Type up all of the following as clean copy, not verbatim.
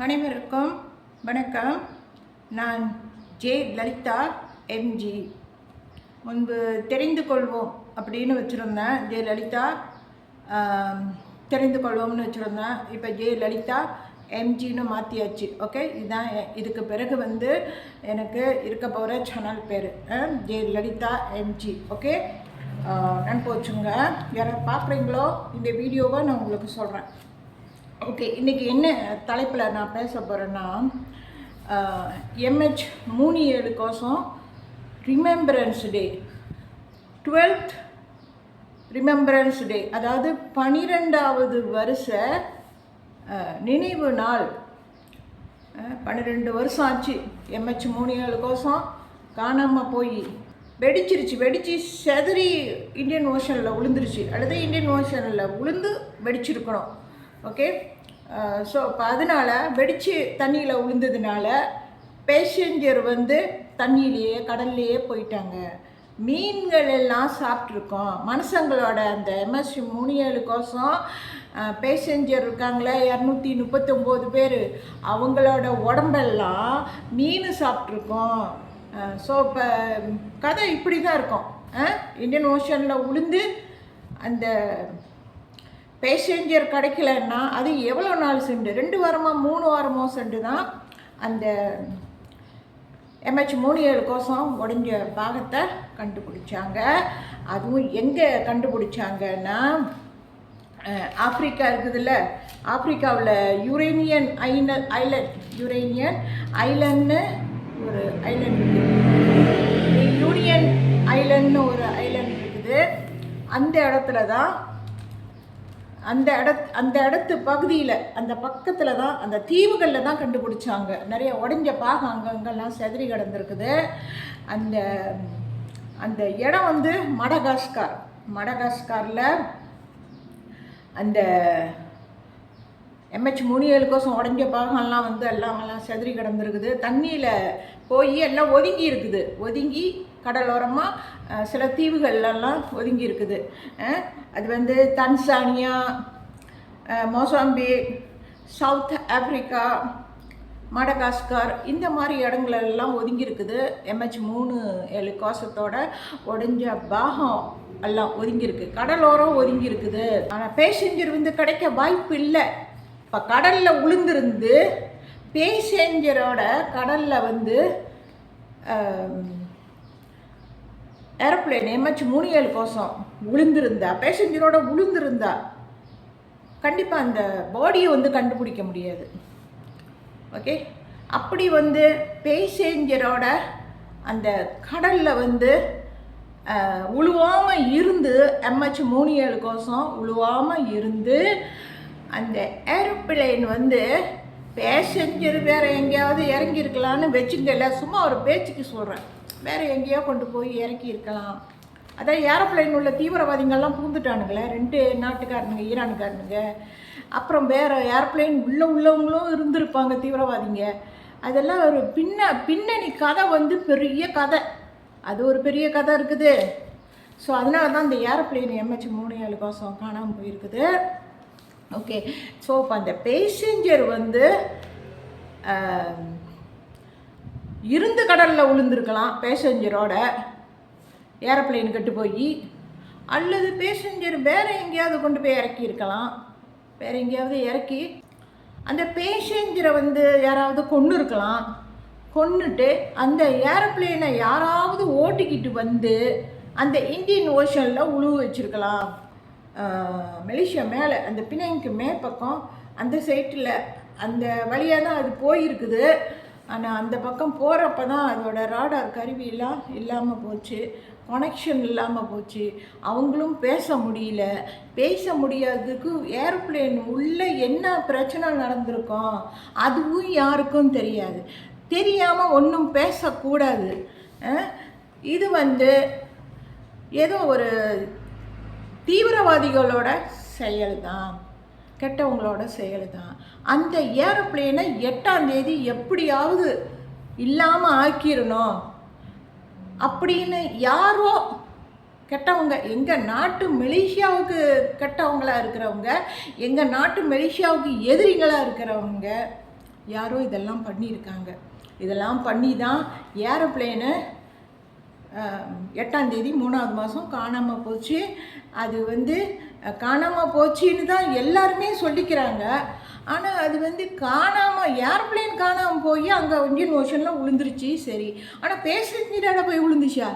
அனைவருக்கும் வணக்கம். நான் ஜே லலிதா எம்ஜி. முன்பு தெரிந்து கொள்வோம் அப்படின்னு வச்சுருந்தேன். ஜே லலிதா தெரிந்து கொள்வோம்னு வச்சுருந்தேன். இப்போ ஜே லலிதா எம்ஜின்னு மாற்றியாச்சு. ஓகே, இதுதான் இதுக்கு பிறகு எனக்கு இருக்க போகிற சேனல் பேர் ஜே லலிதா எம்ஜி. ஓகே, நான் போச்சுங்க. யாரை பார்க்குறீங்களோ இந்த வீடியோவை நான் உங்களுக்கு சொல்கிறேன். ஓகே, இன்றைக்கி என்ன தலைப்பில் நான் பேச போகிறேன்னா, MH 37 கோசம் ரிமெம்பரன்ஸ் டே, 12th ரிமெம்பரன்ஸ் டே, அதாவது 12வது வருஷ நினைவு நாள். 12 வருஷம் ஆச்சு MH 37 கோசம் காணாமல் போய் வெடிச்சு செதறி இந்தியன் ஓஷனில் விழுந்துருச்சு, அல்லது இந்தியன் ஓஷனில் விழுந்து வெடிச்சிருக்கணும். ஓகே, ஸோ இப்போ அதனால் வெடித்து தண்ணியில் விழுந்ததுனால பேசஞ்சர் தண்ணியிலேயே கடல்லையே போயிட்டாங்க. மீன்கள் எல்லாம் சாப்பிட்ருக்கோம். மனுஷங்களோட அந்த MH 37 கோசம் பேசஞ்சர் இருக்காங்களே 239 பேர், அவங்களோட உடம்பெல்லாம் மீன் சாப்பிட்ருக்கோம். ஸோ இப்போ கதை இப்படி தான் இருக்கும். இந்தியன் ஓஷனில் விழுந்து அந்த பேசஞ்சர் கிடைக்கலன்னா அது எவ்வளோ நாள் சென்று, 2 வாரமோ 3 வாரமோ சென்று தான் அந்த MH 37 கோசம் உடஞ்ச பாகத்தை கண்டுபிடிச்சாங்க. அதுவும் எங்கே கண்டுபிடிச்சாங்கன்னா, ஆப்பிரிக்கா இருக்குதுல்ல, ஆப்பிரிக்காவில் யுரேனியன் ஐலண்ட்னு ஒரு ஐலண்ட் இருக்குது. யூனியன் ஐலண்ட்னு ஒரு ஐலண்ட் இருக்குது. அந்த இடத்துல தான் அந்த இடத்து பகுதியில், அந்த பக்கத்தில் தான், அந்த தீவுகளில் தான் கண்டுபிடிச்சாங்க. நிறைய உடஞ்ச பாகம் அங்கங்கெல்லாம் செதறி கிடந்திருக்குது. அந்த அந்த இடம் மடகாஸ்காரில் அந்த MH 37 கோசம் உடஞ்ச பாகம்லாம் எல்லாம் செதறி கிடந்திருக்குது. தண்ணியில் போய் எல்லாம் ஒதுங்கி கடலோரமாக சில தீவுகள்லாம் ஒதுங்கி இருக்குது. அது தன்சானியா, மொசாம்பிக், சவுத் ஆப்ரிக்கா, மடகாஸ்கார், இந்த மாதிரி இடங்களெல்லாம் ஒதுங்கி இருக்குது. MH 37 கோசத்தோட உடஞ்ச பாகம் எல்லாம் ஒதுங்கியிருக்கு, கடலோரம் ஒதுங்கி இருக்குது. ஆனால் பேசஞ்சர் கிடைக்க வாய்ப்பு இல்லை. இப்போ கடலில் விழுந்திருந்து பேசஞ்சரோட கடலில் ஏரோப்ளேன் MH 37 கோசம் பேசஞ்சரோட விழுந்திருந்தா கண்டிப்பாக அந்த பாடியை கண்டுபிடிக்க முடியாது. ஓகே, அப்படி பேசஞ்சரோட அந்த கடலில் உழுவாமல் இருந்து, MH 37 கோசம் உழுவாமல் இருந்து, அந்த ஏரோப்ளேன் பேசஞ்சர் வேறு எங்கேயாவது இறங்கியிருக்கலான்னு வச்சுக்கல, சும்மா ஒரு பேச்சுக்கு சொல்கிறேன், வேறு எங்கேயோ கொண்டு போய் இறக்கி இருக்கலாம். அதான் ஏரோப்ளைன் உள்ள தீவிரவாதிகள்லாம் பூந்துட்டானுங்களே, 2 நாட்டுக்காரனுங்க, ஈரானுக்காரனுங்க. அப்புறம் வேறு ஏரோப்ளைன் உள்ளவங்களும் இருந்திருப்பாங்க தீவிரவாதிங்க. அதெல்லாம் ஒரு பின்னணி கதை, பெரிய கதை. அது ஒரு பெரிய கதை இருக்குது. ஸோ அதனால தான் இந்த ஏரோப்ளைன் MH 37 கோசம் காணாமல் போயிருக்குது. ஓகே, ஸோ இப்போ அந்த பேசஞ்சர் இருந்து கடலில் விழுந்திருக்கலாம் பேசஞ்சரோட, ஏரோப்ளைன் கட்டு போய், அல்லது பேசஞ்சர் வேறு எங்கேயாவது கொண்டு போய் இறக்கியிருக்கலாம். வேறு எங்கேயாவது இறக்கி அந்த பேசஞ்சரை யாராவது கொன்னுட்டு அந்த ஏரோப்ளைனை யாராவது ஓட்டிக்கிட்டு அந்த இந்தியன் ஓஷனில் உழுவு வச்சுருக்கலாம். மலேசியா மேலே அந்த பிணைக்கு மேற்பக்கம் அந்த சைட்டில் அந்த வழியாக தான் அது போயிருக்குது. ஆனால் அந்த பக்கம் போகிறப்ப தான் அதோட ராடார் கருவியெல்லாம் இல்லாமல் போச்சு, கனெக்ஷன் இல்லாமல் போச்சு. அவங்களும் பேச முடியாததுக்கு ஏரோப்ளேன் உள்ளே என்ன பிரச்சனை நடந்திருக்கோம் அதுவும் யாருக்கும் தெரியாமல் ஒன்றும் பேசக்கூடாது. இது ஏதோ ஒரு தீவிரவாதிகளோட செயல் தான், கெட்டவங்களோட செயல் தான். அந்த ஏரோப்ளேனை 8ஆம் தேதி எப்படியாவது இல்லாமல் ஆக்கிடணும் அப்படின்னு யாரோ கெட்டவங்க, எங்கள் நாட்டு மலேசியாவுக்கு கெட்டவங்களாக இருக்கிறவங்க, எங்கள் நாட்டு மலேசியாவுக்கு எதிரிகளாக இருக்கிறவங்க யாரோ இதெல்லாம் பண்ணியிருக்காங்க. இதெல்லாம் பண்ணி தான் ஏரோப்ளேனு 8ஆம் தேதி 3வது மாதம் காணாமல் போச்சு. அது வந்து காணாமல் போச்சுன்னு தான் எல்லாருமே சொல்லிக்கிறாங்க. ஆனால் அது வந்து ஏரோப்ளேன் காணாமல் போய் அங்கே இந்தியன் ஓஷனில் விழுந்துருச்சு. சரி, ஆனால் பேசஞ்சராட போய் விழுந்துச்சா?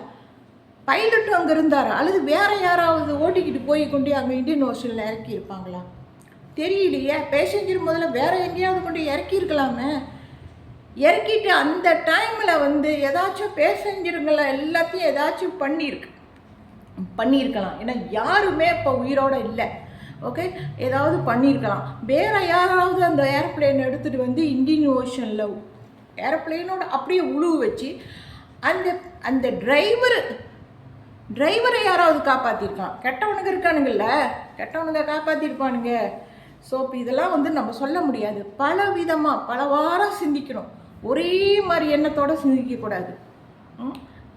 பைலட்டும் அங்கே இருந்தாரா? அல்லது வேறு யாராவது ஓட்டிக்கிட்டு போய் கொண்டு அங்கே இந்தியன் ஓஷனில் இறக்கியிருப்பாங்களா? தெரியலையே. பேசஞ்சர் முதல்ல வேறு எங்கேயாவது கொண்டு இறக்கியிருக்கலாமே. இறக்கிட்டு அந்த டைமில் வந்து ஏதாச்சும் பேசஞ்சருங்களை எல்லாத்தையும் ஏதாச்சும் பண்ணியிருக்கலாம். ஏன்னா யாருமே இப்போ உயிரோடு இல்லை. ஓகே, ஏதாவது பண்ணியிருக்கலாம். வேறு யாராவது அந்த ஏரோப்ளேன் எடுத்துகிட்டு வந்து இந்தியன் ஓஷனில் ஏரோப்ளேனோட அப்படியே உழுவு வச்சு அந்த டிரைவரை யாராவது காப்பாற்றிருக்கான். கெட்டவனுங்க இருக்கானுங்கள்ல, கெட்டவனுங்க காப்பாற்றிருப்பானுங்க. ஸோ இப்போ இதெல்லாம் வந்து நம்ம சொல்ல முடியாது. பல விதமாக பல வாரம் சிந்திக்கணும். ஒரே மாதிரி எண்ணத்தோடு சிந்திக்கக்கூடாது.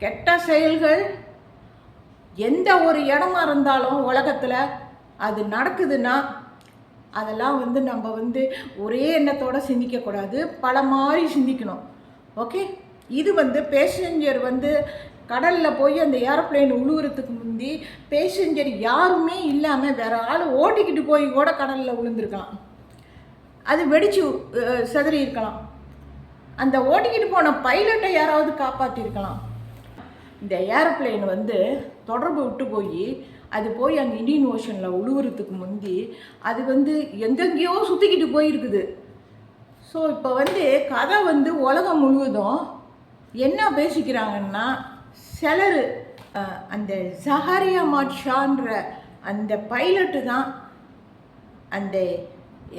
கெட்ட செயல்கள் எந்த ஒரு இடமா இருந்தாலும் உலகத்தில் அது நடக்குதுன்னா அதெல்லாம் வந்து நம்ம வந்து ஒரே எண்ணத்தோடு சிந்திக்கக்கூடாது, பல மாதிரி சிந்திக்கணும். ஓகே, இது வந்து பேசஞ்சர் வந்து கடலில் போய் அந்த ஏரோப்ளேன் உழுவுறதுக்கு முந்தி பேசஞ்சர் யாருமே இல்லாமல் வேறு ஆள் ஓட்டிக்கிட்டு போய் கூட கடலில் விழுந்திருக்கலாம். அது வெடிச்சு சிதறி இருக்கலாம். அந்த ஓட்டிக்கிட்டு போன பைலட்டை யாராவது காப்பாற்றிருக்கலாம். இந்த ஏரோப்ளேன் வந்து தொடர்பு விட்டு அது போய் அங்கே இந்தியன் ஓஷனில் உழுவுறதுக்கு முந்தி அது வந்து எங்கெங்கேயோ சுற்றிக்கிட்டு போயிருக்குது. ஸோ இப்போ வந்து கதை வந்து உலகம் முழுவதும் என்ன பேசிக்கிறாங்கன்னா, சிலர் அந்த ஜஹாரியா மாட்ஷான்ற அந்த பைலட்டு தான் அந்த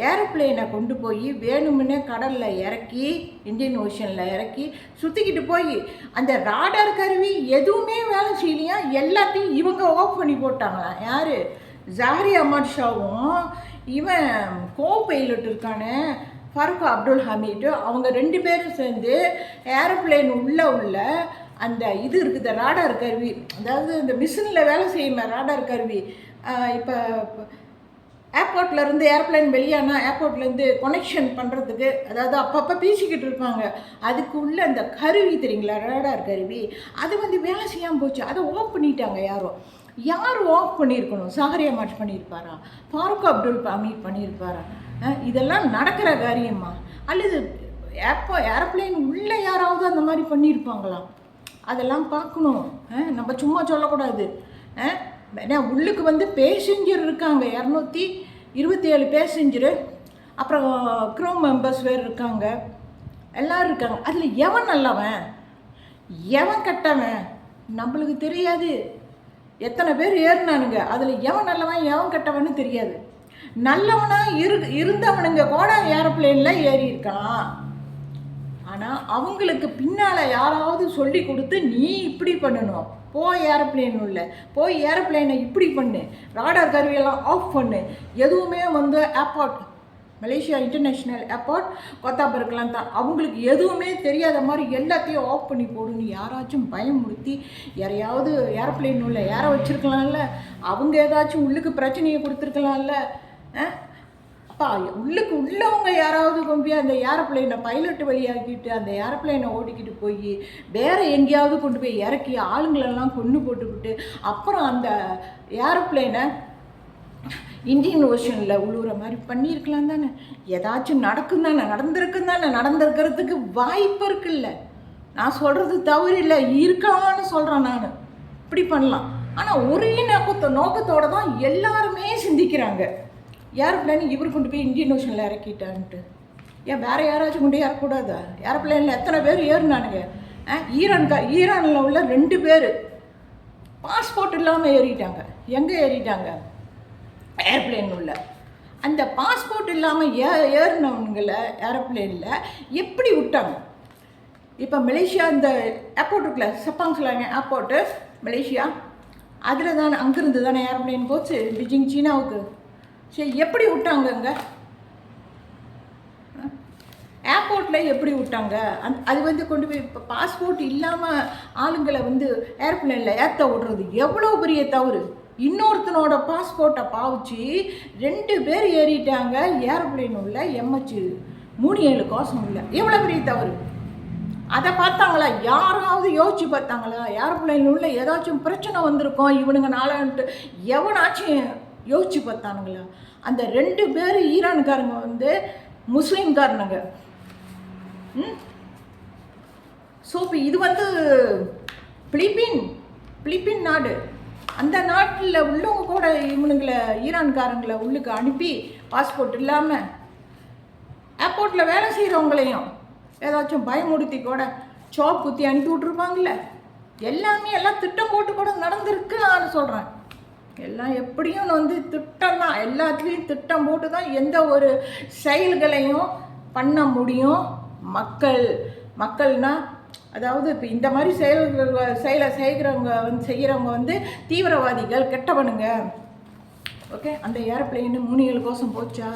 ஏரோப்ளேனை கொண்டு போய் வேணுமுன்னே கடலில் இறக்கி இந்தியன் ஓஷனில் இறக்கி சுற்றிக்கிட்டு போய் அந்த ராடார் கருவி எதுவுமே வேலை செய்யலையா, எல்லாத்தையும் இவங்க ஆஃப் பண்ணி போட்டாங்களாம். யார்? ஜஹாரியா மாட்ஷாவும் இவன் கோ பைலட் இருக்கானே ஃபருக் அப்துல் ஹமீது, அவங்க 2 பேரும் சேர்ந்து ஏரோப்ளேன் உள்ள அந்த இது இருக்குது ராடார் கருவி, அதாவது இந்த மிஷினில் வேலை செய்யுமே ராடார் கருவி. இப்போ ஏர்போர்ட்லேருந்து ஏர்ப்ளைன் வெளியானா ஏர்போர்ட்லேருந்து கனெக்ஷன் பண்ணுறதுக்கு, அதாவது அப்பப்போ பேசிக்கிட்டு இருப்பாங்க, அதுக்குள்ளே அந்த கருவி தெரியுங்களா, ரேடார் கருவி, அது வந்து வேலை செய்யாமல் போச்சு. அதை ஆஃப் பண்ணிட்டாங்க. யார் ஆஃப் பண்ணியிருக்கணும்? ஜஹாரியா மாட்ஷ் பண்ணியிருப்பாரா? ஃபருக் அப்துல் ஹமீத் பண்ணியிருப்பாரா? இதெல்லாம் நடக்கிற காரியமா? அல்லது ஏரோப்ளைன் உள்ளே யாராவது அந்த மாதிரி பண்ணியிருப்பாங்களா? அதெல்லாம் பார்க்கணும். நம்ம சும்மா சொல்லக்கூடாது. ஏன்னா உள்ளுக்கு வந்து பேசஞ்சர் இருக்காங்க, 227 பேசஞ்சரு, அப்புறம் க்ரூ மெம்பர்ஸ் வேறு இருக்காங்க, எல்லோரும் இருக்காங்க. அதில் எவன் நல்லவன் எவன் கெட்டவன் நம்மளுக்கு தெரியாது. எத்தனை பேர் ஏறினானுங்க, அதில் எவன் நல்லவன் எவன் கெட்டவன்னு தெரியாது. நல்லவனாக இருந்தவனுங்க கூட ஏரோப்ளேனில் ஏறி இருக்கலாம். ஆனால் அவங்களுக்கு பின்னால் யாராவது சொல்லி கொடுத்து நீ இப்படி பண்ணணும், ஏரோப்ளேன் உள்ள ஏரோப்ளேனை இப்படி பண்ணு, ராடார் கருவியெல்லாம் ஆஃப் பண்ணு, எதுவுமே வந்து ஏர்போர்ட் மலேசியா இன்டர்நேஷ்னல் ஏர்போர்ட் கொத்தாபருக்கெலாம் தான், அவங்களுக்கு எதுவுமே தெரியாத மாதிரி எல்லாத்தையும் ஆஃப் பண்ணி போடுன்னு யாராச்சும் பயமுறுத்தி யாரையாவது ஏரோப்ளேன் உள்ள ஏற வச்சுருக்கலாம்ல. அவங்க ஏதாச்சும் உள்ளுக்கு பிரச்சனையை கொடுத்துருக்கலாம்ல. அப்பா உள்ளவங்க யாராவது கொண்டு போய் அந்த ஏரோப்ளேனை பைலட்டு வழியாக்கிட்டு அந்த ஏரோப்ளேனை ஓட்டிக்கிட்டு போய் வேறு எங்கேயாவது கொண்டு போய் இறக்கி ஆளுங்களெல்லாம் கொண்டு போட்டுக்கிட்டு அப்புறம் அந்த ஏரோப்ளேனை இந்தியன் ஓஷனில் உழுவுற மாதிரி பண்ணியிருக்கலாம் தானே. ஏதாச்சும் நடந்திருக்கிறதுக்கு வாய்ப்பு இருக்குல்ல. நான் சொல்கிறது தவறு இல்லை, இருக்கலாம்னு சொல்கிறேன் நான். இப்படி பண்ணலாம். ஆனால் ஒரே நோக்கத்தோடு தான் எல்லாருமே சிந்திக்கிறாங்க. ஏரோப்ளேன் இவர் கொண்டு போய் இந்தியன் ஓஷனில் இறக்கிட்டான்ட்டு. ஏன் வேறு யாராச்சும் கொண்டு ஏறக்கூடாதா? ஏரோப்ளேனில் எத்தனை பேர் ஏறினானுங்க? ஈரானில் உள்ள 2 பேர் பாஸ்போர்ட் இல்லாமல் ஏறிட்டாங்க. எங்கே ஏறிட்டாங்க? ஏர்ப்ளேன் உள்ள. அந்த பாஸ்போர்ட் இல்லாமல் ஏறினவங்களை ஏரோப்ளேனில் எப்படி விட்டாங்க? இப்போ மலேசியா இந்த ஏர்போர்ட் இருக்குல்ல, செப்பாங் செலாங் ஏர்போர்ட்டு மலேசியா, அதில் தானே அங்கேருந்து தானே ஏரோப்ளேன் போச்சு பீஜிங் சீனாவுக்கு. சரி, எப்படி விட்டாங்க? அங்கே ஏர்போர்ட்டில் எப்படி விட்டாங்க? அது வந்து கொண்டு போய் இப்போ பாஸ்போர்ட் இல்லாமல் ஆளுங்களை வந்து ஏர்ப்ளேனில் ஏற்ற விடுறது எவ்வளோ பெரிய தவறு. இன்னொருத்தனோட பாஸ்போர்ட்டை பாவிச்சு 2 பேர் ஏறிட்டாங்க ஏரோப்ளேன் உள்ள. 37 கோசம் இல்லை. எவ்வளோ பெரிய தவறு. அதை பார்த்தாங்களா? யாராவது யோசிச்சு பார்த்தாங்களா? ஏரோப்ளேனில் உள்ள ஏதாச்சும் பிரச்சனை வந்திருக்கோம் இவனுங்க நாளான்ட்டு எவனாச்சும் யோசிச்சு பார்த்தானுங்களா? அந்த 2 பேர் ஈரான்காரங்க வந்து முஸ்லீம்காரனுங்க. ஸோ இப்போ இது வந்து பிலிப்பின் நாடு. அந்த நாட்டில் உள்ளவங்க கூட இவனுங்களை ஈரான்காரங்களை உள்ளுக்கு அனுப்பி பாஸ்போர்ட் இல்லாமல் ஏர்போர்ட்டில் வேலை செய்கிறவங்களையும் ஏதாச்சும் பயமுடுத்தி கூட சாப் குத்தி அனுப்பி விட்ருப்பாங்கல்ல. எல்லாம் திட்டம் போட்டு கூட நடந்திருக்கு. நான் சொல்கிறேன், எல்லாம் எப்படியும் வந்து திட்டம் தான். எல்லாத்துலேயும் திட்டம் போட்டு தான் எந்த ஒரு செயல்களையும் பண்ண முடியும். மக்கள்னா அதாவது இப்போ இந்த மாதிரி செயலை செய்கிறவங்க வந்து தீவிரவாதிகள், கெட்டவனுங்க. ஓகே, அந்த ஏரோப்ளேனு 37 கோசம் போச்சா?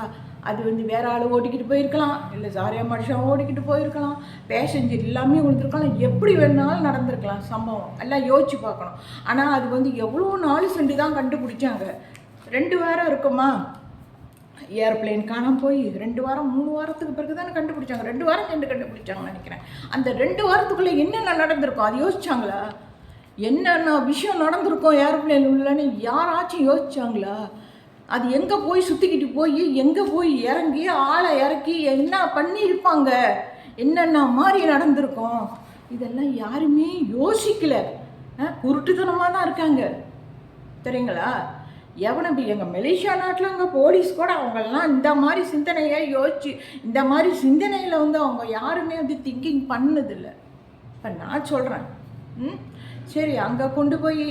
அது வந்து வேற ஆள் ஓட்டிக்கிட்டு போயிருக்கலாம், இல்லை ஜாரியா மனுஷன் ஓட்டிக்கிட்டு போயிருக்கலாம், பேசஞ்சர் எல்லாமே விழுந்துருக்கலாம், எப்படி வேணாலும் நடந்திருக்கலாம் சம்பவம். எல்லாம் யோசிச்சு பார்க்கணும். ஆனால் அது வந்து எவ்வளோ நாள் சென்று தான் கண்டுபிடிச்சாங்க. 2 வாரம் இருக்குமா ஏரோப்ளேன் காணாமல் போய்? 2 வாரம் 3 வாரத்துக்கு பிறகு தானே கண்டுபிடிச்சாங்க. 2 வாரம் சென்று கண்டுபிடிச்சாங்கன்னு நினைக்கிறேன். அந்த 2 வாரத்துக்குள்ளே என்னென்ன நடந்திருக்கும் அது யோசிச்சாங்களா? என்னென்ன விஷயம் நடந்திருக்கும் ஏரோப்ளேன் உள்ளன்னு யாராச்சும் யோசிச்சாங்களா? அது எங்கே போய் சுற்றிக்கிட்டு போய் எங்கே போய் இறங்கி ஆளை இறக்கி என்ன பண்ணியிருப்பாங்க, என்னென்ன மாதிரி நடந்திருக்கும், இதெல்லாம் யாருமே யோசிக்கலை. உருட்டுத்தனமாக தான் இருக்காங்க தெரியுங்களா? எவனை எங்கள் மலேசியா நாட்டில் அங்கே போலீஸ் கூட அவங்கெல்லாம் இந்த மாதிரி சிந்தனையை யோசிச்சு இந்த மாதிரி சிந்தனையில் வந்து அவங்க யாருமே வந்து திங்கிங் பண்ணதில்லை. இப்போ நான் சொல்கிறேன், சரி அங்கே கொண்டு போய்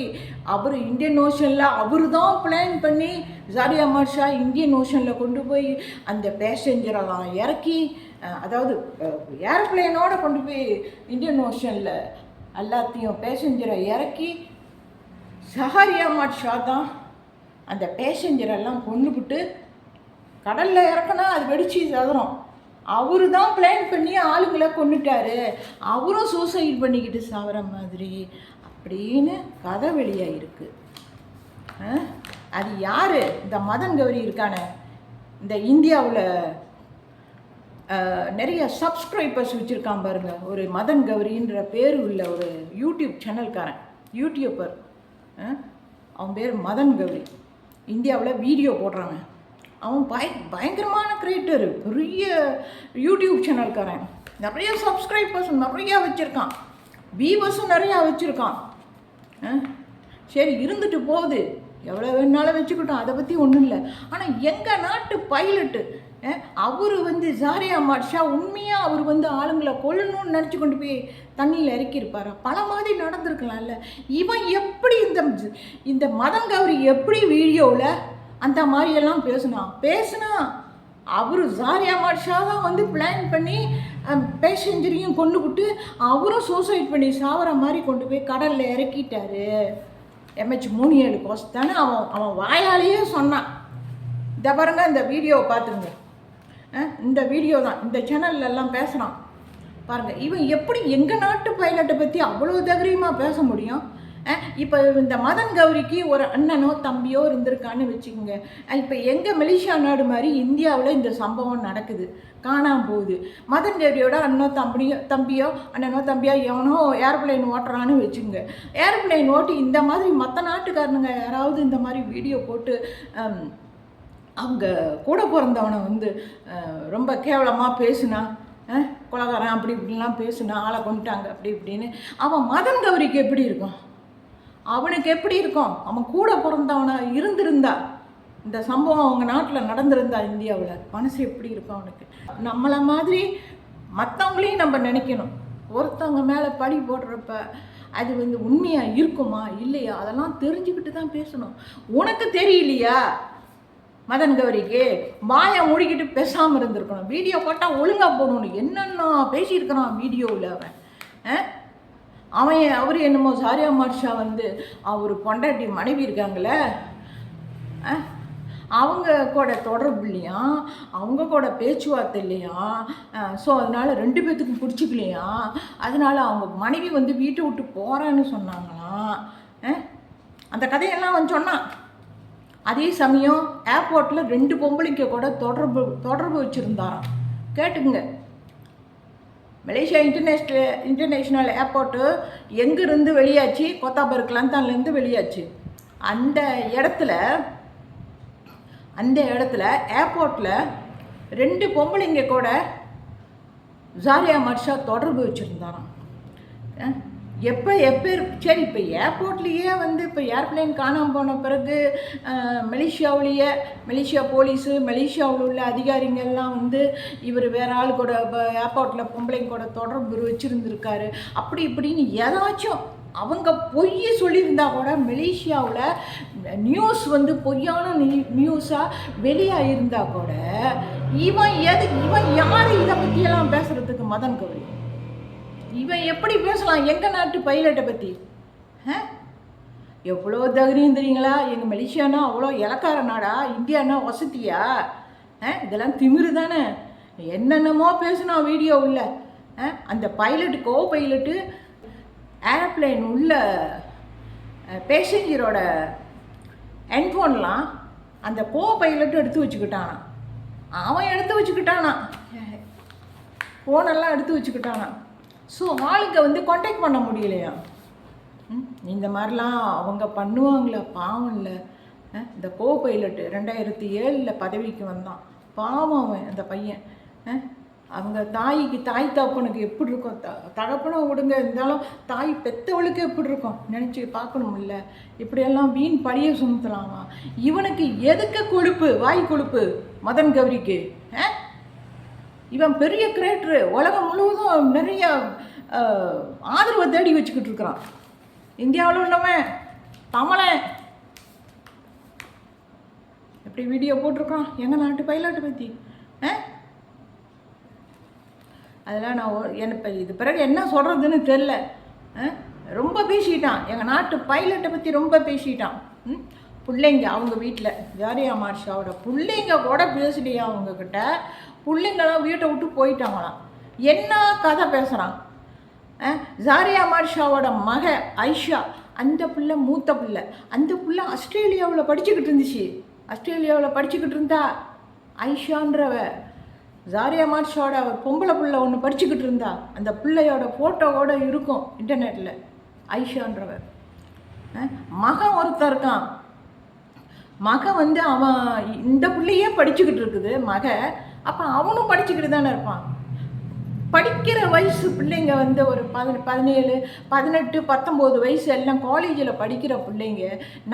அவர் இந்தியன் ஓஷனில் அவர் தான் பிளான் பண்ணி ஜாரியா மார்ஷா இந்தியன் ஓஷனில் கொண்டு போய் அந்த பேசஞ்சரெல்லாம் இறக்கி, அதாவது ஏரோப்ளேனோட கொண்டு போய் இந்தியன் ஓஷனில் எல்லாத்தையும் பேசஞ்சரை இறக்கி ஜாரியா மார்ஷா தான் அந்த பேசஞ்சரெல்லாம் கொண்டுபிட்டு கடலில் இறக்குனா அது வெடிச்சு சதுரம். அவரு தான் பிளான் பண்ணி ஆளுங்களை கொண்டுட்டாரு, அவரும் சூசைட் பண்ணிக்கிட்டு சாகிற மாதிரி அப்படின்னு கதை வெளியாயிருக்கு. அது யார்? இந்த மதன் கௌரி இருக்கானே, இந்த இந்தியாவில் நிறைய சப்ஸ்கிரைபர்ஸ் வச்சுருக்கான் பாருங்க, ஒரு மதன் கௌரின்ற பேர் உள்ள ஒரு யூடியூப் சேனல்காரன், யூடியூபர். அவன் பேர் மதன் கௌரி. இந்தியாவில் வீடியோ போடுறாங்க. அவன் பயங்கரமான கிரியேட்டர், பெரிய யூடியூப் சேனல்காரன். நிறைய சப்ஸ்கிரைபர்ஸ் நிறையா வச்சுருக்கான், வியூவர்ஸும் நிறையா வச்சுருக்கான். சரி இருந்துட்டு போகுது, எவ்வளோ வேணாலும் வச்சுக்கிட்டோம், அதை பற்றி ஒன்றும் இல்லை. ஆனால் எங்கள் நாட்டு பைலட்டு அவர் வந்து ஜாரியா மார்ஷா உண்மையாக அவர் வந்து ஆளுங்களை கொல்லணும்னு நினச்சி கொண்டு போய் தண்ணியில் இறக்கியிருப்பார். பல மாதிரி நடந்திருக்கலாம்ல. இவன் எப்படி இந்த மதன் கௌரி எப்படி வீடியோவில் அந்த மாதிரியெல்லாம் பேசுனா அவர் ஜாரியா மார்ஷா தான் வந்து பிளான் பண்ணி பேசஞ்சரையும் கொண்டு விட்டு அவரும் சூசைட் பண்ணி சாவர மாதிரி கொண்டு போய் கடலில் இறக்கிட்டாரு. MH370 கோசம் தானே அவன் வாயாலேயே சொன்னான். இதை பாருங்க, இந்த வீடியோவை பார்த்துருங்க. இந்த வீடியோ தான், இந்த சேனல்லாம் பேசுகிறான் பாருங்கள். இவன் எப்படி எங்கள் நாட்டு பைலட்டை பற்றி அவ்வளோ தைரியமாக பேச முடியும்? இப்போ இந்த மதன் கௌரிக்கு ஒரு அண்ணனோ தம்பியோ இருந்திருக்கான்னு வச்சுக்கோங்க. இப்போ எங்கள் மலேசியா நாடு மாதிரி இந்தியாவில் இந்த சம்பவம் நடக்குது, காணாமல் போகுது. மதன் கௌரியோட தம்பியோ அண்ணனோ தம்பியோ எவனோ ஏரோப்ளேன் ஓட்டுறான்னு வச்சுக்கோங்க. ஏரோப்ளேன் ஓட்டி இந்த மாதிரி மற்ற நாட்டுக்காரனுங்க யாராவது இந்த மாதிரி வீடியோ போட்டு அவங்க கூட பிறந்தவனை வந்து ரொம்ப கேவலமாக பேசுனா, கொலகாரன் அப்படி இப்படிலாம் பேசுனா, ஆளை கொண்டுட்டாங்க அப்படி இப்படின்னு, அவன் மதன் கௌரிக்கு எப்படி இருக்கும்? அவனுக்கு எப்படி இருக்கும்? அவன் கூட பிறந்தவனை இருந்திருந்தா, இந்த சம்பவம் அவங்க நாட்டில் நடந்திருந்தா இந்தியாவில், மனசு எப்படி இருக்கும் அவனுக்கு? நம்மளை மாதிரி மற்றவங்களையும் நம்ம நினைக்கணும். ஒருத்தவங்க மேலே பழி போடுறப்ப அது வந்து உண்மையாக இருக்குமா இல்லையா அதெல்லாம் தெரிஞ்சுக்கிட்டு தான் பேசணும். உனக்கு தெரியலையா? மதன் கௌரிக்கு வாயை மூடிக்கிட்டு பேசாமல் இருந்திருக்கணும். வீடியோ போட்டால் ஒழுங்காக போடணும். என்னென்ன பேசியிருக்கிறான் வீடியோவில் அவர் என்னமோ ஜாரியா மார்ஷா வந்து அவர் பொண்டாட்டி மனைவி இருக்காங்களே, அவங்க கூட தொடர்பு இல்லையா, அவங்க கூட பேச்சுவார்த்தை இல்லையா, ஸோ அதனால் 2 பேர்த்துக்கும் பிடிச்சிக்கலையா, அதனால் அவங்க மனைவி வந்து வீட்டை விட்டு போகிறான்னு சொன்னாங்களாம். அந்த கதையெல்லாம் அவன் சொன்னான். அதே சமயம் ஏர்போர்ட்டில் 2 பொம்பளைங்க கூட தொடர்பு வச்சுருந்தாராம். கேட்டுக்குங்க. மலேசியா இன்டர்நேஷ்னல் ஏர்போர்ட்டு எங்கேருந்து வெளியாச்சு? கொத்தாபர் கிளந்தான்லேருந்து வெளியாச்சு. அந்த இடத்துல ஏர்போர்ட்டில் 2 பொம்பளைங்க கூட ஜாரியா மார்ஷா தொடர்பு வச்சுருந்தாராம். எப்போ சரி, இப்போ ஏர்போர்ட்லேயே வந்து இப்போ ஏர்ப்ளைன் காணாமல் போன பிறகு மலேசியா போலீஸு, மலேசியாவில் உள்ள அதிகாரிங்கள்லாம் வந்து இவர் வேறு ஆள் கூட ஏர்போர்ட்டில் பொம்பளைங்க கூட தொடர்பு வச்சுருந்துருக்காரு அப்படி இப்படின்னு ஏதாச்சும் அவங்க பொய் சொல்லியிருந்தா கூட மலேசியாவில் நியூஸ் வந்து பொய்யான நியூஸாக வெளியாகிருந்தா கூட இவன் யார் இதை பற்றியெல்லாம் பேசுகிறதுக்கு? மதன் கௌரி இவன் எப்படி பேசலாம் எங்கள் நாட்டு பைலட்டை பற்றி? எவ்வளோ தைரியம் தெரியுங்களா? எங்கள் மலேசியானா அவ்வளோ இலக்கார நாடா? இந்தியானா வசதியா? இதெல்லாம் திமிரு தானே. என்னென்னமோ பேசினா வீடியோ உள்ள அந்த பைலட்டு ஏரோப்ளைன் உள்ள பேசஞ்சரோட ஹெட்ஃபோன்லாம் அந்த பைலட்டு எடுத்து வச்சுக்கிட்டானா. அவன் எடுத்து வச்சுக்கிட்டானா, ஃபோனெல்லாம் எடுத்து வச்சுக்கிட்டானா. ஸோ ஆளுங்க வந்து கான்டாக்ட் பண்ண முடியலையா? இந்த மாதிரிலாம் அவங்க பண்ணுவாங்களே, பாவம் இல்லை. இந்த பைலட்டு 2007 பதவிக்கு வந்தான். பாவம் அவன் அந்த பையன். அவங்க தாய் தகப்பனுக்கு எப்படி இருக்கும்? தகப்பனை விடுங்க, இருந்தாலும் தாய் பெற்றவளுக்கு எப்படி இருக்கும் நினச்சி பார்க்கணும்ல. இப்படியெல்லாம் வீண் பழிய சுமத்தலாமா? இவனுக்கு எதுக்கு கொழுப்பு, வாய் கொழுப்பு மதன் கௌரிக்கு? இவன் பெரிய கிரியேட்டரு, உலகம் முழுவதும் நிறைய ஆதரவை தேடி வச்சுக்கிட்டு இருக்கிறான். இந்தியாவில் உள்ளவன் தமிழன் எப்படி வீடியோ போட்டிருக்கான் எங்கள் நாட்டு பைலட்டை பற்றி. அதெல்லாம் எனக்கு இது பிறகு என்ன சொல்கிறதுன்னு தெரில. ரொம்ப பேசிட்டான், எங்கள் நாட்டு பைலட்டை பற்றி ரொம்ப பேசிட்டான். பிள்ளைங்க அவங்க வீட்டில் ஜாரியா மார்ஷாவோட பிள்ளைங்க கூட பேசலையா அவங்கக்கிட்ட? பிள்ளைங்களாம் வீட்டை விட்டு போயிட்டாங்களாம். என்ன கதை பேசுகிறான்? ஜாரியா மார்ஷாவோட மக ஐஷா, அந்த பிள்ளை மூத்த பிள்ளை, அந்த பிள்ளை ஆஸ்திரேலியாவில் படிச்சுக்கிட்டு இருந்தா. ஐஷான்றவ ஜாரியா மார்ஷாவோட பொம்பளை பிள்ளை ஒன்று படிச்சுக்கிட்டு இருந்தா. அந்த பிள்ளையோட ஃபோட்டோவோட இருக்கும் இன்டர்நெட்டில். ஐஷான்றவ மகன் ஒருத்தர் இருக்கான். மகன் வந்து அவன் இந்த பிள்ளையே படிச்சுக்கிட்டு இருக்குது அப்போ அவனும் படிச்சுக்கிட்டு தானே இருப்பான். படிக்கிற வயசு பிள்ளைங்க வந்து ஒரு 17, 18, 19 வயசு எல்லாம் காலேஜில் படிக்கிற பிள்ளைங்க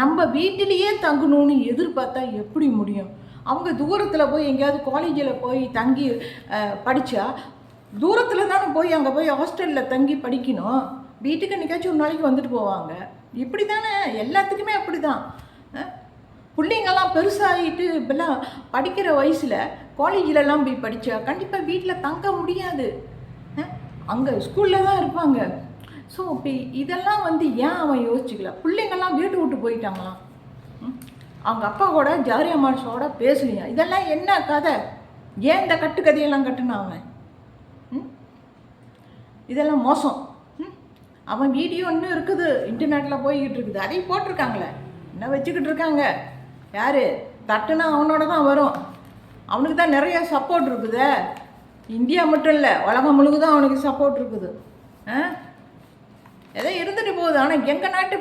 நம்ம வீட்டிலேயே தங்கணும்னு எதிர்பார்த்தா எப்படி முடியும்? அவங்க தூரத்தில் போய் எங்கேயாவது காலேஜில் போய் தங்கி படித்தா தூரத்தில் தானே போய் அங்கே போய் ஹாஸ்டலில் தங்கி படிக்கணும். வீட்டுக்கு என்னைக்காச்சும் ஒரு நாளைக்கு வந்துட்டு போவாங்க. இப்படி தானே எல்லாத்துக்குமே அப்படி தான். பிள்ளைங்கள்லாம் பெருசாகிட்டு இப்போல்லாம் படிக்கிற வயசில் காலேஜிலலாம் போய் படித்தா கண்டிப்பாக வீட்டில் தங்க முடியாது. அங்கே ஸ்கூலில் தான் இருப்பாங்க. ஸோ இப்போ இதெல்லாம் வந்து ஏன் அவன் யோசிச்சுக்கல? பிள்ளைங்கள்லாம் வீட்டு விட்டு போயிட்டாங்களாம். அவங்க அப்பா கூட ஜாரியா மார்ஷாவோட பேசலையா? இதெல்லாம் என்ன கதை? ஏன் இந்த கட்டுக்கதையெல்லாம் கட்டுனா அவன்? இதெல்லாம் மோசம். அவன் வீடியோ இன்னும் இருக்குது, இன்டர்நெட்டில் போய்கிட்டு இருக்குது. அதையும் போட்டிருக்காங்களே, என்ன வச்சுக்கிட்டு இருக்காங்க? யார் தட்டுனா அவனோட தான் வரும். அவனுக்கு தான் நிறைய சப்போர்ட் இருக்குது. இந்தியா மட்டும் இல்லை, உலகம் முழுவதும் அவனுக்கு சப்போர்ட் இருக்குது. ஏதோ இருந்துட்டு போகுது. ஆனால் எங்கள் நாட்டு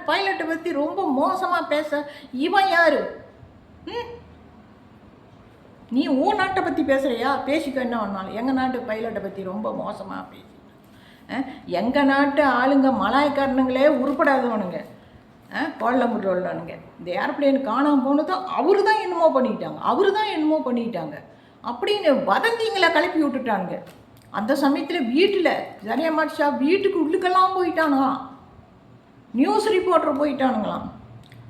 பைலட்டை பற்றி ரொம்ப மோசமாக பேச இவன் யார்? நீ உன் நாட்டை பற்றி பேசுகிறியா? பேசிக்க, என்ன பண்ணாலும். எங்கள் நாட்டு பைலட்டை பற்றி ரொம்ப மோசமாக பேசி எங்கள் நாட்டு ஆளுங்க மலாய்க்காரனுங்களே உருப்படாதவனுங்க, கோலம்பூரில் உள்ளவனுங்க. இந்த ஏர்ப்ளைன் காணாமல் போனதும் அவரு தான் என்னமோ பண்ணிட்டாங்க அப்படின்னு வதந்திங்களை கிளப்பி விட்டுட்டானுங்க. அந்த சமயத்தில் வீட்டில் ஜாரியா மார்ஷா வீட்டுக்கு உள்ளுக்கெல்லாம் போயிட்டானுங்களாம். News reporter போயிட்டானுங்களாம்.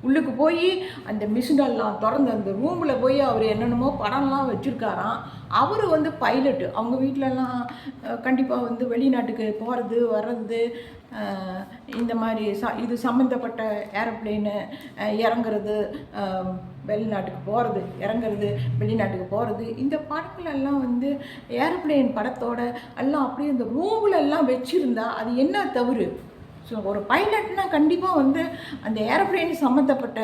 உள்ளுக்கு போய் அந்த மிஷினெல்லாம் திறந்து அந்த ரூமில் போய் அவர் என்னென்னமோ படம்லாம் வச்சுருக்காராம். அவர் வந்து பைலட்டு. அவங்க வீட்டிலலாம் கண்டிப்பாக வந்து வெளிநாட்டுக்கு போகிறது வர்றது, இந்த மாதிரி இது சம்மந்தப்பட்ட ஏரோப்ளேனு இறங்குறது, வெளிநாட்டுக்கு போகிறது இறங்குறது, வெளிநாட்டுக்கு போகிறது, இந்த படங்களெல்லாம் வந்து ஏரோப்ளேன் படத்தோட எல்லாம் அப்படியே இந்த ரூமில் எல்லாம் வச்சுருந்தா அது என்ன தவறு ஸோ ஒரு பைலட்னா கண்டிப்பாக வந்து அந்த ஏரோப்ளேன் சம்மந்தப்பட்ட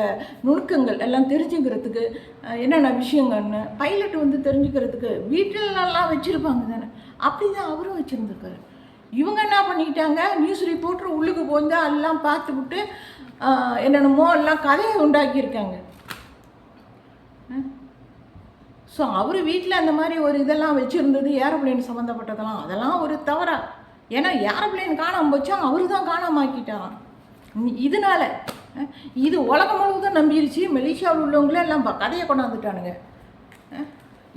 நுணுக்கங்கள் எல்லாம் தெரிஞ்சுக்கிறதுக்கு என்னென்ன விஷயங்கள்னு பைலட் வந்து தெரிஞ்சுக்கிறதுக்கு வீட்டிலலாம் வச்சுருப்பாங்க தானே, அப்படி தான் அவரும் வச்சுருந்துருக்காரு. இவங்க என்ன பண்ணிக்கிட்டாங்க, நியூஸ் ரிப்போர்ட்டர் உள்ளுக்கு போந்து எல்லாம் பார்த்துக்கிட்டு என்னென்னமோ எல்லாம் கதையை உண்டாக்கியிருக்காங்க. ஸோ அவர் வீட்டில் அந்த மாதிரி ஒரு இதெல்லாம் வச்சுருந்தது ஏரோப்ளேன் சம்மந்தப்பட்டதெல்லாம், அதெல்லாம் ஒரு தவறா. ஏன்னா ஏரோப்ளேன் காணாமல் போச்சா அவர் தான் காணாமல் ஆக்கிட்டாராம். இதனால இது உலகம் முழுவதும் நம்பிருச்சு. மலேசியாவில் உள்ளவங்களே எல்லாம் கதையை கொண்டாந்துட்டானுங்க.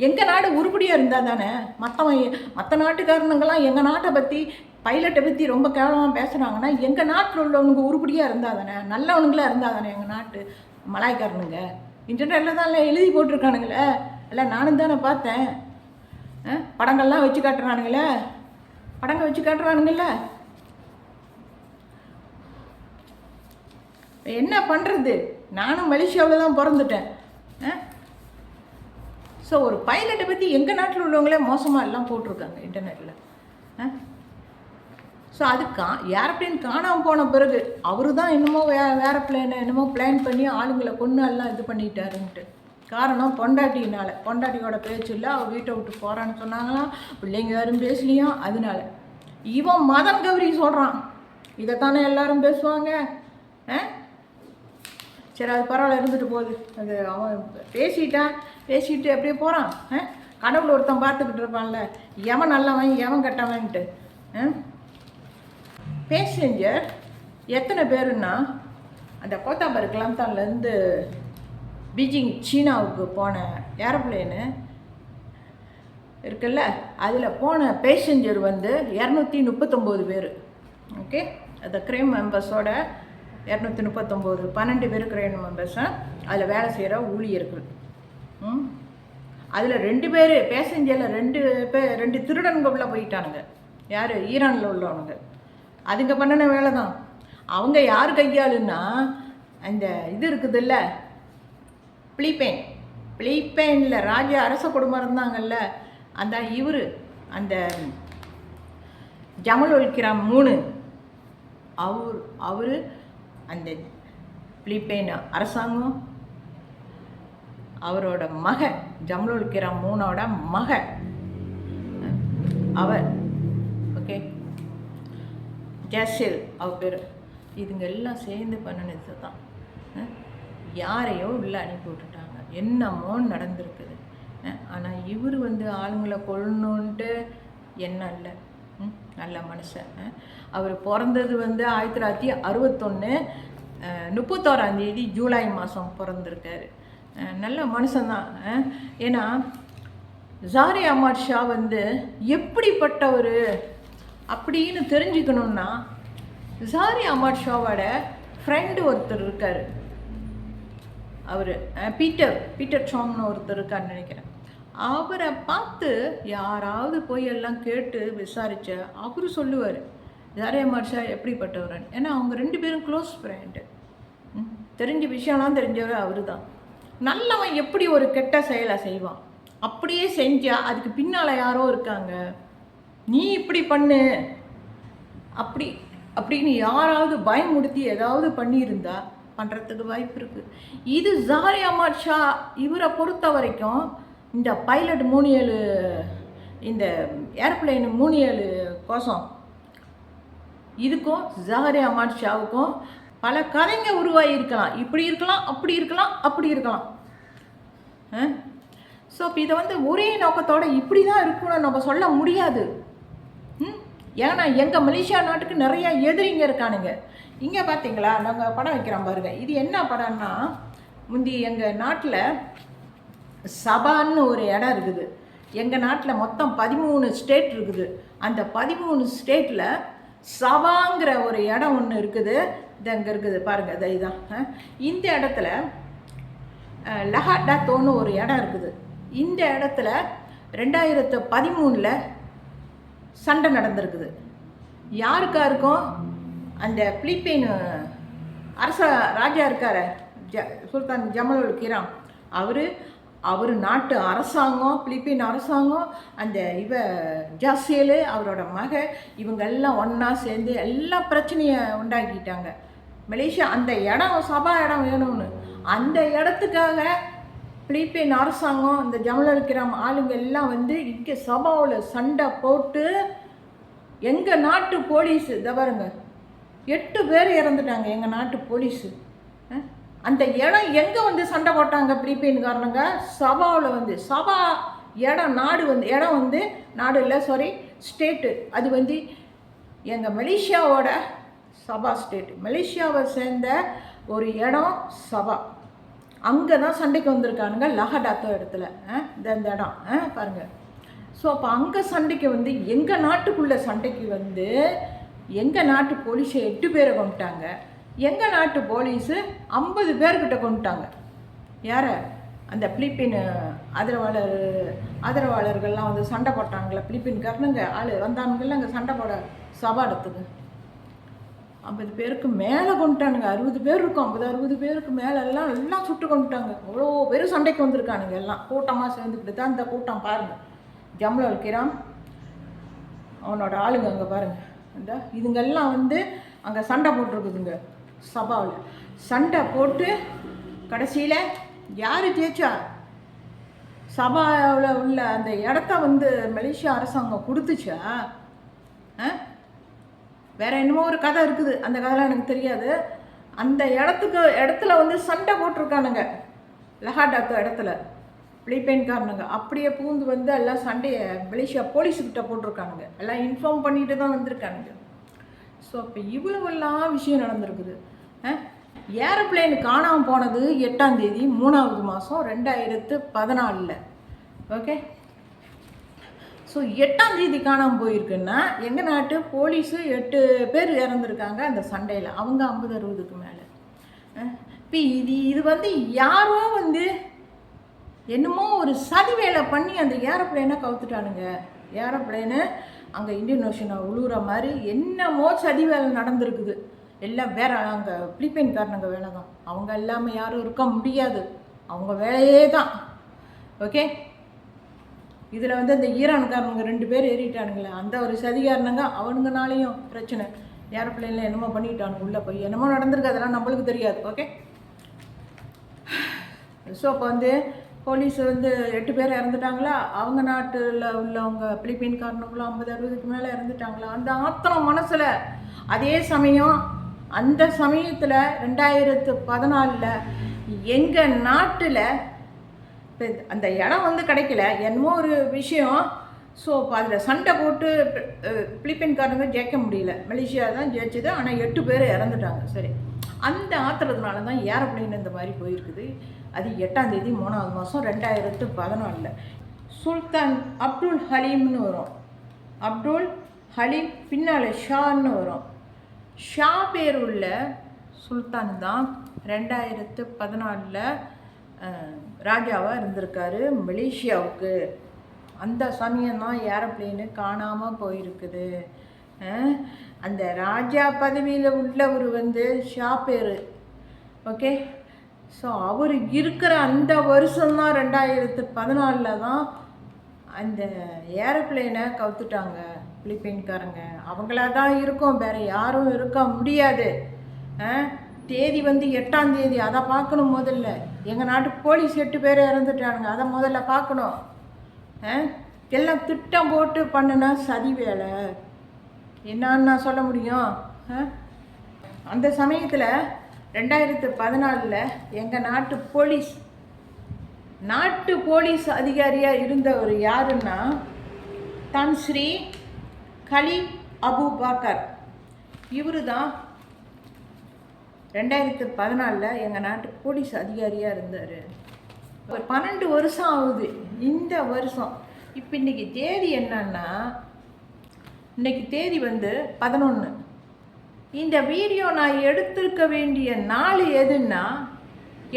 எங்கள் நாடு உருப்படியாக இருந்தால் தானே மற்ற நாட்டுக்காரனுங்கெல்லாம் எங்கள் நாட்டை பற்றி பைலட்டை பற்றி ரொம்ப கேவலமாக பேசுகிறாங்கன்னா எங்கள் நாட்டில் உள்ளவனுங்க உருப்படியாக இருந்தால் தானே, நல்லவனுங்களாக இருந்தால் தானே எங்கள் நாட்டு மலாய்க்காரனுங்க. இன்டர்நெட்டில் தான் எழுதி போட்டிருக்கானுங்களே, இல்லை நானும் தானே பார்த்தேன். படங்கள்லாம் வச்சு காட்டுறானுங்களே, படங்கள் வச்சு காட்டுறானுங்கள்ல. என்ன பண்ணுறது, நானும் மலேசியாவில் தான் பிறந்துட்டேன். ஸோ ஒரு பைலட்டை பற்றி எங்கள் நாட்டில் உள்ளவங்களே மோசமாக எல்லாம் போட்டிருக்காங்க இன்டர்நெட்டில். ஸோ அது ஏரோப்ளேன் காணாமல் போன பிறகு அவர் தான் என்னமோ வேறு பிளேனை என்னமோ பிளான் பண்ணி ஆளுங்களை கொண்டு எல்லாம் இது பண்ணிட்டாருன்ட்டு. காரணம் பொண்டாட்டியோட பேச்சு இல்லை, அவள் வீட்டை விட்டு போகிறான்னு சொன்னாங்களாம், பிள்ளைங்க யாரும் பேசலையாம். அதனால இவன் மதன் கௌரி சொல்கிறான், இதைத்தானே எல்லாரும் பேசுவாங்க. சரி அது பரவாயில்ல, இருந்துட்டு போகுது. அது அவன் பேசிட்டு அப்படியே போகிறான். கடவுள் ஒருத்தன் பார்த்துக்கிட்டு இருப்பான்ல, எவன் நல்லவன் எவன் கெட்டவன்ட்டு. பேசஞ்சர் எத்தனை பேருன்னா, அந்த கோத்தாபர் கிளம்தான்லேருந்து பீஜிங் சீனாவுக்கு போன ஏரோப்ளேனு இருக்குல்ல, அதில் போன பேசஞ்சர் வந்து 239 பேர். ஓகே, அந்த க்ரைம் மெம்பர்ஸோட 239, 12 பேர் க்ரைம் மெம்பர்ஸாக அதில் வேலை செய்கிற ஊழியர்கள். அதில் 2 பேர் பேசஞ்சரில் 2 திருடனுங்க உள்ள போயிட்டானுங்க. யார்? ஈரானில் உள்ளவனுங்க. அதுங்க பண்ணின வேலை தான். அவங்க யார் கையாளுன்னா, அந்த இது இருக்குதுல்ல பிலிப்பைனில் ராஜா அரச குடும்பம் இருந்தாங்கல்ல, அந்த இவர் அந்த ஜமல் உல் கிராம் 3 அவர் அந்த பிலிப்பைன் அரசாங்கம் அவரோட ஜமல் உல் கிராம் 3ஓட அவர் ஓகே ஜாசில் அவர் பேர். இதுங்க எல்லாம் சேர்ந்து பண்ணினது தான். யாரையோ உள்ளே அனுப்பி விட்டுட்டாங்க, என்னமோ நடந்திருக்குது. ஆனால் இவர் வந்து ஆளுங்களை கொள்ளணுன்ட்டு என்ன இல்லை, நல்ல மனுஷன். அவர் பிறந்தது வந்து 1961 31 ஜூலை மாதம் பிறந்திருக்காரு. நல்ல மனுஷன்தான். ஏன்னா ஜாரி அஹ்மத் ஷா வந்து எப்படிப்பட்டவர் அப்படின்னு தெரிஞ்சுக்கணுன்னா, ஜாரி அஹ்மத் ஷாவோட ஃப்ரெண்டு ஒருத்தர் இருக்கார். அவர் பீட்டர் சாங்னு ஒருத்தர் இருக்காருன்னு நினைக்கிறேன். அவரை பார்த்து யாராவது போய் எல்லாம் கேட்டு விசாரித்த அவர் சொல்லுவார் ஜாரி அஹ்மத் ஷா எப்படிப்பட்டவர். ஏன்னா அவங்க 2 பேரும் க்ளோஸ் ஃப்ரெண்டு. தெரிஞ்ச விஷயம்லாம் தெரிஞ்சவர் அவர் தான். நல்லவன் எப்படி ஒரு கெட்ட செயலை செய்வான், அப்படியே செஞ்சால் அதுக்கு பின்னால் யாரோ இருக்காங்க, நீ இப்படி பண்ணு அப்படின்னு யாராவது பயமுடுத்தி ஏதாவது பண்ணியிருந்தா பண்ணுறதுக்கு வாய்ப்பு இருக்குது. இது ஜாரி அஹ்மத் ஷா இவரை பொறுத்த வரைக்கும் இந்த பைலட் 37 இந்த ஏர்பிளைன் 37 கோசம் இதுக்கும் ஜாரி அஹ்மத் ஷாவுக்கும் பல கதைங்க உருவாகியிருக்கலாம். இப்படி இருக்கலாம், அப்படி இருக்கலாம். ஸோ இப்போ இதை வந்து ஒரே நோக்கத்தோடு இப்படி தான் இருக்குன்னு நம்ம சொல்ல முடியாது. ஏன்னா எங்கள் மலேசியா நாட்டுக்கு நிறையா எதிரிங்க இருக்கானுங்க. இங்கே பார்த்தீங்களா, நாங்கள் படம் வைக்கிறோம் பாருங்கள். இது என்ன படம்னா, முந்தி எங்கள் நாட்டில் சபான்னு ஒரு இடம் இருக்குது. எங்கள் நாட்டில் மொத்தம் 13 ஸ்டேட் இருக்குது. அந்த 13 ஸ்டேட்டில் சபாங்கிற ஒரு இடம் ஒன்று இருக்குது. இது அங்கே இருக்குது பாருங்கள், இதுதான். இந்த இடத்துல லஹாடாத்தோன்னு ஒரு இடம் இருக்குது. இந்த இடத்துல 2013 சண்டை நடந்திருக்குது. யாருக்கா இருக்கும்? அந்த பிலிப்பைன் ராஜா இருக்கார், சுல்தான் ஜமல் உல் கிராம். அவர் அவர் நாட்டு அரசாங்கம், பிலிப்பீன் அரசாங்கம், அந்த ஜாசியல் அவரோட இவங்க எல்லாம் ஒன்றா சேர்ந்து எல்லா பிரச்சனையை உண்டாக்கிட்டாங்க. மலேசியா அந்த இடம் சபா இடம் வேணும்னு அந்த இடத்துக்காக பிலிப்பீன் அரசாங்கம் இந்த ஜமலல் கிராம் ஆளுங்க எல்லாம் வந்து இங்கே சபாவில் சண்டை போட்டு எங்கள் நாட்டு போலீஸு இதை பாருங்க 8 பேர் இறந்துட்டாங்க. எங்கள் நாட்டு போலீஸு அந்த இடம் எங்கே வந்து சண்டை போட்டாங்க பிலிப்பீன்காரனுங்க? சபாவில் வந்து சபா இடம் இடம் வந்து நாடு இல்லை, சாரி ஸ்டேட்டு. அது வந்து எங்கள் மலேசியாவோட சபா ஸ்டேட்டு, மலேசியாவை சேர்ந்த ஒரு இடம் சபா. அங்கே தான் சண்டைக்கு வந்திருக்கானுங்க லஹடாத்தோ இடத்துல. இந்த இடம் பாருங்கள். ஸோ அப்போ அங்கே சண்டைக்கு வந்து எங்கள் நாட்டுக்குள்ளே சண்டைக்கு வந்து எங்கள் நாட்டு போலீஸை 8 பேரை கொண்டுட்டாங்க. எங்கள் நாட்டு போலீஸு 50 பேர்கிட்ட கொண்டுட்டாங்க. யாரை? அந்த பிலிப்பீன் ஆதரவாளர்கள்லாம் வந்து சண்டை போட்டாங்களே, பிலிப்பீன்காரனுங்க வந்தானுங்கள்ல அங்கே சண்டை போட சபா இடத்துக்கு 50 பேருக்கு மேலே கொண்டுட்டானுங்க. 60 பேர் இருக்கும், 50-60 பேருக்கு மேலே எல்லாம் சுட்டு கொண்டுட்டாங்க. அவ்வளோ பேர் சண்டைக்கு வந்திருக்கானுங்க. எல்லாம் கூட்டமாக சேர்ந்துக்கிட்டு தான் இந்த கூட்டம் பாருங்கள். ஜமலல் கிராம் அவனோட ஆளுங்க அங்கே பாருங்கள். இந்த இதுங்கெல்லாம் வந்து அங்கே சண்டை போட்டிருக்குதுங்க. சபாவில் சண்டை போட்டு கடைசியில் யார் ஜெயிச்சா? சபாவில் உள்ள அந்த இடத்த வந்து மலேசியா அரசாங்கம் கொடுத்துச்சா? வேற என்னமோ ஒரு கதை இருக்குது, அந்த கதைலாம் எனக்கு தெரியாது. அந்த இடத்துல வந்து சண்டை போட்டிருக்கானுங்க லஹாடாத்தோ இடத்துல பிலிப்பைன்காரனுங்க. அப்படியே பூந்து வந்து எல்லாம் சண்டையை மலேசியா போலீஸுக்கிட்ட போட்டிருக்கானுங்க. எல்லாம் இன்ஃபார்ம் பண்ணிட்டு தான் வந்திருக்கானுங்க. ஸோ இப்போ இவ்வளவெல்லாம் விஷயம் நடந்திருக்குது. ஏரோப்ளேன் காணாமல் போனது 8ஆம் தேதி 3வது மாதம் 2014. ஓகே. ஸோ 8ஆம் தேதி காணாமல் போயிருக்குன்னா எங்கள் நாட்டு போலீஸு 8 பேர் இறந்துருக்காங்க அந்த சண்டையில். அவங்க 50-60க்கு மேலே. இப்போ இது வந்து யாரோ வந்து என்னமோ ஒரு சதி வேலை பண்ணி அந்த ஏரோப்ளேனை கவுத்துட்டானுங்க. ஏரோப்ளேனு அங்கே இந்தியன் ஓஷனை உழுவுற மாதிரி என்னமோ சதி வேலை நடந்திருக்குது. எல்லாம் வேற அங்கே பிலிப்பைன்காரனுங்க வேலை தான். அவங்க எல்லாமே யாரும் இருக்க முடியாது, அவங்க வேலையே தான். ஓகே. இதில் வந்து அந்த ஈரான்காரனுங்க 2 பேர் ஏறிட்டானுங்களே, அந்த ஒரு சதிகாரனுங்க அவனுங்கனாலையும் பிரச்சனை. ஏரோப்ளேனில் என்னமோ பண்ணிட்டானுங்க, உள்ளே போய் என்னமோ நடந்திருக்கு, அதெல்லாம் நம்மளுக்கு தெரியாது. ஓகே. ஸோ அப்போ வந்து போலீஸ் வந்து 8 பேர் இறந்துட்டாங்களா, அவங்க நாட்டில் உள்ளவங்க பிலிப்பீன்காரனுங்களும் 50-60க்கு மேலே இறந்துட்டாங்களா. அந்த ஆத்திரம் மனசில். அதே சமயம் அந்த சமயத்தில் 2014 எங்கள் நாட்டில் இப்போ அந்த இடம் வந்து கிடைக்கல, என்னமோ ஒரு விஷயம். ஸோ இப்போ அதில் சண்டை போட்டு பிலிப்பைன்காரங்க ஜெயிக்க முடியல, மலேசியா தான் ஜெயிச்சது. ஆனால் 8 பேர் இறந்துட்டாங்க. சரி, அந்த ஆத்திரத்தினால தான் ஏரோப்ளேன் இந்த மாதிரி போயிருக்குது. அது 8ஆம் தேதி 3வது மாதம் 2014. சுல்தான் அப்துல் ஹலீம்னு வரும். அப்துல் ஹலீம் பின்னால் ஷான்னு வரும். ஷா பேர் உள்ள சுல்தான் தான் 2014 ராஜாவாக இருந்திருக்காரு மலேசியாவுக்கு. அந்த சமயம் தான் ஏரோப்ளேனு காணாமல் போயிருக்குது. அந்த ராஜா பதவியில் உள்ளவர் வந்து ஷா பேர். ஓகே. ஸோ அவர் இருக்கிற அந்த வருஷம்தான் 2014 தான் அந்த ஏரோப்ளேனை கவுத்துட்டாங்க பிலிப்பைன்காரங்க. அவங்களா தான் இருக்கும், வேறு யாரும் இருக்க முடியாது. தேதி வந்து 8ஆம் தேதி, அதை பார்க்கணும் முதல்ல. எங்கள் நாட்டு போலீஸ் 8 பேர் இறந்துட்டானுங்க, அதை முதல்ல பார்க்கணும். எல்லாம் திட்டம் போட்டு பண்ணுனா சதி வேலை. என்னான்னு நான் சொல்ல முடியும்? அந்த சமயத்தில் 2014 எங்கள் நாட்டு போலீஸ் அதிகாரியாக இருந்தவர் யாருன்னா தான் ஸ்ரீ கலீப் அபு பாக்கர். இவர் தான் 2014 எங்கள் நாட்டு போலீஸ் அதிகாரியாக இருந்தார். ஒரு 12 வருஷம் ஆகுது இந்த வருஷம். இப்போ இன்றைக்கி தேதி என்னன்னா, இன்றைக்கி தேதி வந்து 11. இந்த வீடியோ நான் எடுத்திருக்க வேண்டிய நாள் எதுன்னா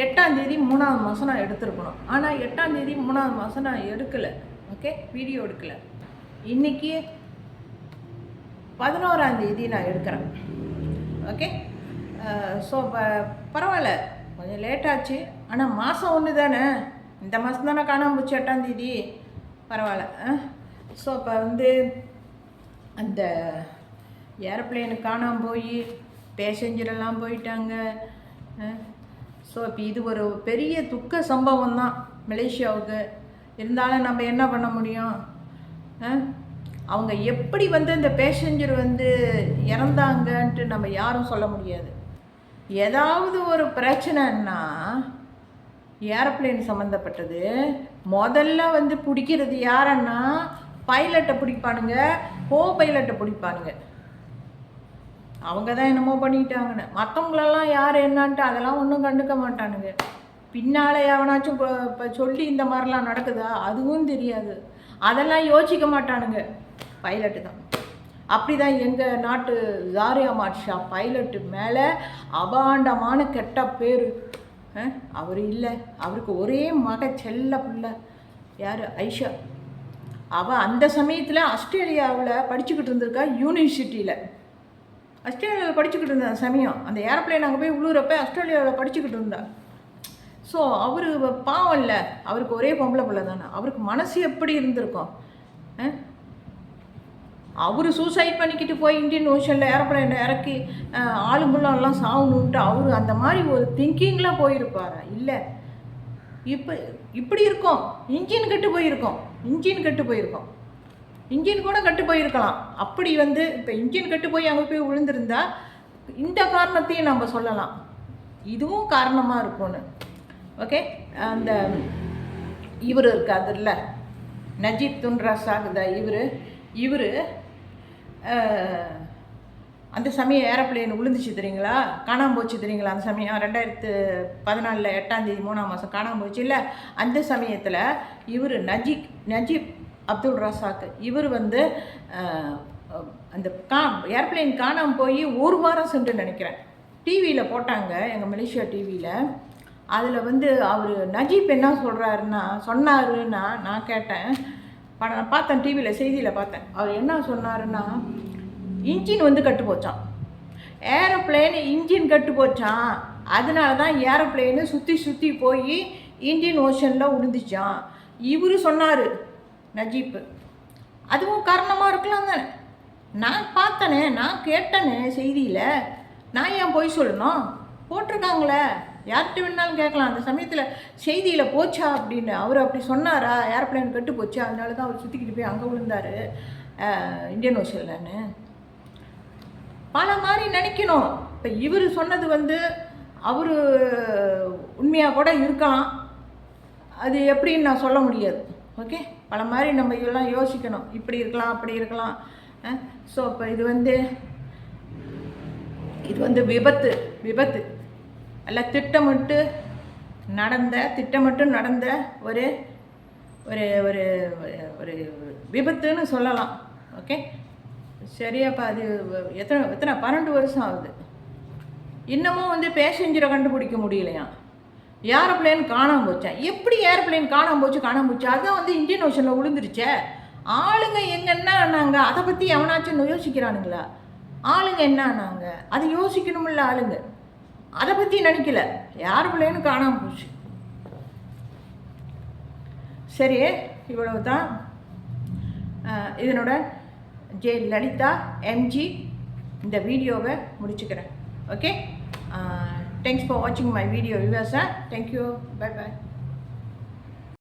8ஆம் தேதி 3வது மாதம் நான் எடுத்திருக்கணும். ஆனால் 8ஆம் தேதி 3வது மாதம் நான் எடுக்கலை. ஓகே, வீடியோ எடுக்கலை. இன்றைக்கி 11ஆம் தேதி நான் எடுக்கிறேன். ஓகே. ஸோ பரவாயில்ல, கொஞ்சம் லேட்டாச்சு. ஆனால் மாதம் ஒன்று தானே, இந்த மாதம் தானே காணாமல் போச்சு 8ஆம் தேதி. பரவாயில்ல. ஸோ இப்போ வந்து அந்த ஏரோப்ளேனு காணாமல் போய் பேசஞ்சரெல்லாம் போயிட்டாங்க. ஸோ இப்போ இது ஒரு பெரிய துக்க சம்பவம் தான் மலேசியாவுக்கு. இருந்தாலும் நம்ம என்ன பண்ண முடியும்? அவங்க எப்படி வந்து அந்த பேசஞ்சர் வந்து இறந்தாங்கன்ட்டு நம்ம யாரும் சொல்ல முடியாது. ஏதாவது ஒரு பிரச்சனைன்னா ஏரோப்ளேன் சம்மந்தப்பட்டது முதல்ல வந்து பிடிக்கிறது யாரன்னா பைலட்டை பிடிப்பானுங்க, பைலட்டை பிடிப்பானுங்க. அவங்க தான் என்னமோ பண்ணிட்டாங்கன்னு. மற்றவங்களெல்லாம் யார் என்னான்ட்டு அதெல்லாம் ஒன்றும் கண்டுக்க மாட்டானுங்க. பின்னால் எவனாச்சும் இப்போ சொல்லி இந்த மாதிரிலாம் நடக்குதா அதுவும் தெரியாது. அதெல்லாம் யோசிக்க மாட்டானுங்க. பைலட்டு தான். அப்படி தான் எங்கள் நாட்டு ஜாரியா மாட்ஷா பைலட்டு மேலே அபாண்டமான கெட்ட பேர். அவர் இல்லை, அவருக்கு ஒரே செல்ல பிள்ளை யார், ஐஷா. அவள் அந்த சமயத்தில் ஆஸ்திரேலியாவில் படிச்சுக்கிட்டு இருந்திருக்கா. யூனிவர்சிட்டியில் ஆஸ்திரேலியாவில் படிச்சுக்கிட்டு இருந்த சமயம் அந்த ஏரோப்ளேன் அங்கே போய் உழுவுறப்ப ஆஸ்திரேலியாவில் படிச்சுக்கிட்டு இருந்தா. ஸோ அவர் பாவம் இல்லை, அவருக்கு ஒரே பொம்பளை பிள்ளை தானே. அவருக்கு மனசு எப்படி இருந்திருக்கும்? அவர் சூசைட் பண்ணிக்கிட்டு போய் இந்தியன் ஓஷனில் ஏரோப்ளேன் இறக்கி ஆளுங்கெல்லாம் சாகணுன்ட்டு அவர் அந்த மாதிரி ஒரு திங்கிங்கில் போயிருப்பாரா? இல்லை, இப்படி இருக்கும். இன்ஜின் கெட்டு போயிருக்கோம், இன்ஜின் கூட கெட்டு போயிருக்கலாம். அப்படி வந்து இப்போ இன்ஜின் கெட்டு போய் அங்கே போய் விழுந்திருந்தா இந்த காரணத்தையும் நம்ம சொல்லலாம், இதுவும் காரணமாக இருக்கும்னு. ஓகே, அந்த இவர் இருக்காதுல்ல நஜீப் துன் ரசாக், இவர் அந்த சமயம் ஏரோப்ளேன் விழுந்துச்சு தெரியுங்களா, காணாமல் போச்சு தெரியுங்களா. அந்த சமயம் 2014 8ஆம் தேதி 3ஆம் மாதம் காணாமல் போச்சு இல்லை. அந்த சமயத்தில் இவர் நஜீப் அப்துல் ரசாக் இவர் வந்து அந்த ஏர்ப்ளேன் காணாமல் போய் 1 வாரம் சென்று நினைக்கிறேன் டிவியில் போட்டாங்க, எங்கள் மலேசியா டிவியில். அதில் வந்து அவர் நஜீப் என்ன சொன்னாருன்னா நான் கேட்டேன், பார்த்தேன் டிவியில் செய்தியில் பார்த்தேன். அவர் என்ன சொன்னாருன்னா இன்ஜின் வந்து கட்டு போச்சான், ஏரோப்ளேன் இன்ஜின் கட்டு போச்சான். அதனால தான் ஏரோப்ளேனு சுற்றி போய் இந்தியன் ஓஷனில் விழுந்துச்சான். இவர் சொன்னார் நஜீப்பு. அதுவும் காரணமாக இருக்கலாம் தானே. நான் பார்த்தனே, நான் கேட்டனே செய்தியில், நான் ஏன் போய் சொல்லணும்? போட்டிருக்காங்களே, யார்கிட்ட வேணாலும் கேட்கலாம். அந்த சமயத்தில் செய்தியில் போச்சா அப்படின்னு அவர் அப்படி சொன்னாரா, ஏரோப்ளேன் கட்டு போச்சு அதனால தான் அவர் சுற்றிக்கிட்டு போய் அங்கே விழுந்தார் இந்தியன் ஓஷன்லன்னு. பல மாதிரி நினைக்கணும். இப்போ இவர் சொன்னது வந்து அவர் உண்மையாக கூட இருக்கலாம், அது எப்படின்னு நான் சொல்ல முடியாது. ஓகே, பல மாதிரி நம்ம இதெல்லாம் யோசிக்கணும், இப்படி இருக்கலாம் அப்படி இருக்கலாம். ஸோ இப்போ இது வந்து விபத்து எல்லாம் திட்டமிட்டு நடந்த ஒரு ஒரு ஒரு ஒரு விபத்துன்னு சொல்லலாம். ஓகே, சரியாப்பா. அது எத்தனை 12 வருஷம் ஆகுது, இன்னமும் வந்து பேசஞ்சரை கண்டுபிடிக்க முடியலையா. ஏரோப்ளேன் காணாமல் போச்சேன். எப்படி ஏரோப்ளேன் காணாமல் போச்சு? அதுதான் வந்து இந்தியன் ஓஷனில் விழுந்துருச்சே. ஆளுங்க என்ன ஆனாங்க அதை பற்றி எவனாச்சும் யோசிக்கிறானுங்களா? ஆளுங்க என்ன ஆனாங்க அதை யோசிக்கணுமில்ல. ஆளுங்க அதை பற்றி நினைக்கல, ஏரோப்ளேன் காணாமல் போச்சு. சரி, இவ்வளவு தான். இதனோட ஜே லலிதா எம்ஜி இந்த வீடியோவை முடிச்சுக்கிறேன். ஓகே, தேங்க்ஸ் ஃபார் வாட்சிங் my video viewers. Thank you, by.